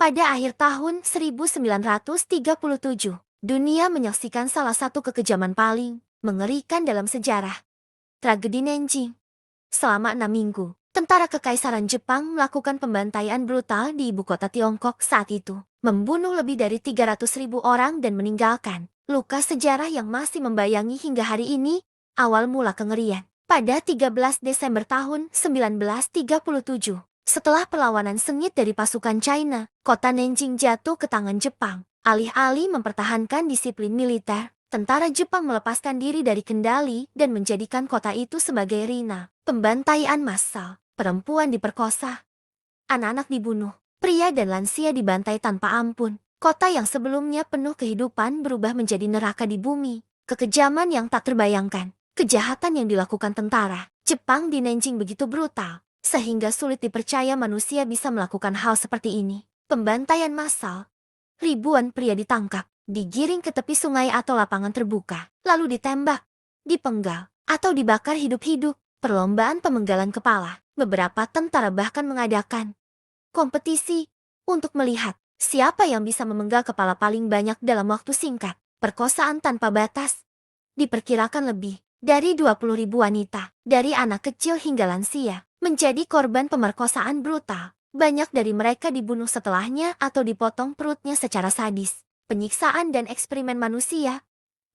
Pada akhir tahun 1937, dunia menyaksikan salah satu kekejaman paling mengerikan dalam sejarah. Tragedi Nanjing. Selama 6 minggu, tentara Kekaisaran Jepang melakukan pembantaian brutal di ibu kota Tiongkok saat itu, membunuh lebih dari 300.000 orang dan meninggalkan luka sejarah yang masih membayangi hingga hari ini. Awal mula kengerian pada 13 Desember tahun 1937. Setelah perlawanan sengit dari pasukan China, kota Nanjing jatuh ke tangan Jepang. Alih-alih mempertahankan disiplin militer, tentara Jepang melepaskan diri dari kendali dan menjadikan kota itu sebagai arena pembantaian massal. Perempuan diperkosa, anak-anak dibunuh, pria dan lansia dibantai tanpa ampun. Kota yang sebelumnya penuh kehidupan berubah menjadi neraka di bumi. Kekejaman yang tak terbayangkan. Kejahatan yang dilakukan tentara Jepang di Nanjing begitu brutal, sehingga sulit dipercaya manusia bisa melakukan hal seperti ini. Pembantaian massal. Ribuan pria ditangkap, digiring ke tepi sungai atau lapangan terbuka, lalu ditembak, dipenggal, atau dibakar hidup-hidup. Perlombaan pemenggalan kepala. Beberapa tentara bahkan mengadakan kompetisi untuk melihat siapa yang bisa memenggal kepala paling banyak dalam waktu singkat. Perkosaan tanpa batas. Diperkirakan lebih dari 20.000 wanita, dari anak kecil hingga lansia, menjadi korban pemerkosaan brutal. Banyak dari mereka dibunuh setelahnya atau dipotong perutnya secara sadis. Penyiksaan dan eksperimen manusia.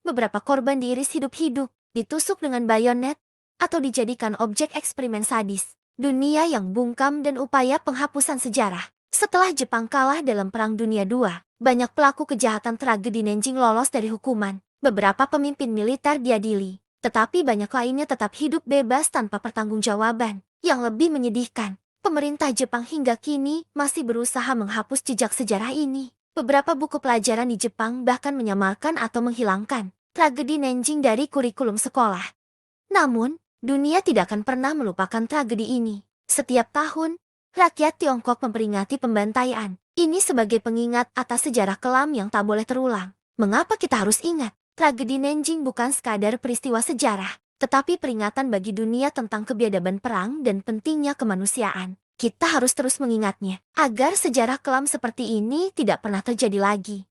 Beberapa korban diiris hidup-hidup, ditusuk dengan bayonet, atau dijadikan objek eksperimen sadis. Dunia yang bungkam dan upaya penghapusan sejarah. Setelah Jepang kalah dalam Perang Dunia II, banyak pelaku kejahatan tragedi Nanjing lolos dari hukuman. Beberapa pemimpin militer diadili, tetapi banyak lainnya tetap hidup bebas tanpa pertanggungjawaban. Yang lebih menyedihkan, pemerintah Jepang hingga kini masih berusaha menghapus jejak sejarah ini. Beberapa buku pelajaran di Jepang bahkan menyamarkan atau menghilangkan tragedi Nanjing dari kurikulum sekolah. Namun, dunia tidak akan pernah melupakan tragedi ini. Setiap tahun, rakyat Tiongkok memperingati pembantaian ini sebagai pengingat atas sejarah kelam yang tak boleh terulang. Mengapa kita harus ingat? Tragedi Nanjing bukan sekadar peristiwa sejarah, tetapi peringatan bagi dunia tentang kebiadaban perang dan pentingnya kemanusiaan. Kita harus terus mengingatnya, agar sejarah kelam seperti ini tidak pernah terjadi lagi.